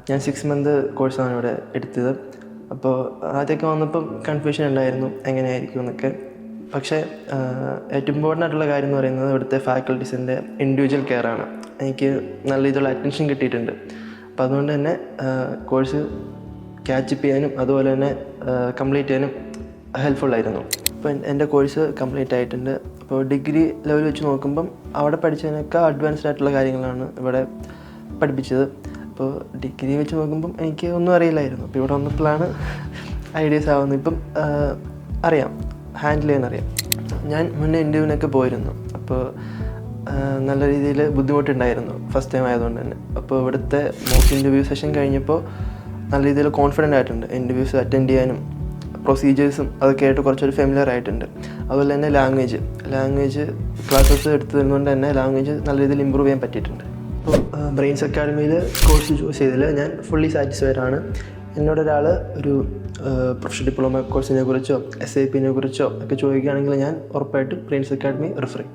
ഞാൻ 6 മന്ത് കോഴ്സാണ് ഇവിടെ എടുത്തത്. അപ്പോൾ ആദ്യമൊക്കെ വന്നപ്പം കൺഫ്യൂഷൻ ഉണ്ടായിരുന്നു എങ്ങനെയായിരിക്കും എന്നൊക്കെ. പക്ഷേ ഏറ്റവും ഇമ്പോർട്ടൻ്റ് ആയിട്ടുള്ള കാര്യം എന്ന് പറയുന്നത് ഇവിടുത്തെ ഫാക്കൽറ്റീസിൻ്റെ ഇൻഡിവിജ്വൽ കെയറാണ്. എനിക്ക് നല്ല രീതിയിലുള്ള അറ്റൻഷൻ കിട്ടിയിട്ടുണ്ട്. അപ്പോൾ അതുകൊണ്ട് തന്നെ കോഴ്സ് ക്യാച്ചപ്പ് ചെയ്യാനും അതുപോലെ തന്നെ കംപ്ലീറ്റ് ചെയ്യാനും ഹെൽപ്ഫുള്ളായിരുന്നു. അപ്പോൾ എൻ്റെ കോഴ്സ് കംപ്ലീറ്റ് ആയിട്ടുണ്ട്. അപ്പോൾ ഡിഗ്രി ലെവൽ വെച്ച് നോക്കുമ്പം അവിടെ പഠിച്ചതിനൊക്കെ അഡ്വാൻസ്ഡ് ആയിട്ടുള്ള കാര്യങ്ങളാണ് ഇവിടെ പഠിപ്പിച്ചത്. അപ്പോൾ ഡിഗ്രി വെച്ച് നോക്കുമ്പം എനിക്ക് ഒന്നും അറിയില്ലായിരുന്നു. അപ്പോൾ ഇവിടെ വന്നപ്പോഴാണ് ഐഡിയാസ് ആവുന്നത്. ഇപ്പം അറിയാം, ഹാൻഡിൽ ചെയ്യാൻ അറിയാം. ഞാൻ മുന്നേ ഇൻ്റർവ്യൂവിനൊക്കെ പോയിരുന്നു. അപ്പോൾ നല്ല രീതിയിൽ ബുദ്ധിമുട്ടുണ്ടായിരുന്നു ഫസ്റ്റ് ടൈം ആയതുകൊണ്ട് തന്നെ. അപ്പോൾ ഇവിടുത്തെ മോക്ക് ഇൻ്റർവ്യൂ സെഷൻ കഴിഞ്ഞപ്പോൾ നല്ല രീതിയിൽ കോൺഫിഡൻ്റ് ആയിട്ടുണ്ട്. ഇൻ്റർവ്യൂസ് അറ്റൻഡ് ചെയ്യാനും പ്രൊസീജിയേഴ്സും അതൊക്കെ ആയിട്ട് കുറച്ചൊരു ഫെമിലിയർ ആയിട്ടുണ്ട്. അതുപോലെ തന്നെ ലാംഗ്വേജ് ക്ലാസ്സസ് എടുത്തതുകൊണ്ട് തന്നെ ലാംഗ്വേജ് നല്ല രീതിയിൽ ഇമ്പ്രൂവ് ചെയ്യാൻ പറ്റിയിട്ടുണ്ട്. അപ്പോൾ ബ്രെയിൻസ് അക്കാഡമിയിൽ കോഴ്സ് ചൂസ് ചെയ്തതിൽ ഞാൻ ഫുള്ളി സാറ്റിസ്ഫൈഡ് ആണ്. എന്നോടൊരാൾ ഒരു പ്രൊഫഷണൽ ഡിപ്ലോമ കോഴ്സിനെ കുറിച്ചോ SIP കുറിച്ചോ ഒക്കെ ചോദിക്കുകയാണെങ്കിൽ ഞാൻ ഉറപ്പായിട്ടും ബ്രെയിൻസ് അക്കാഡമി റെഫർ ചെയ്യും.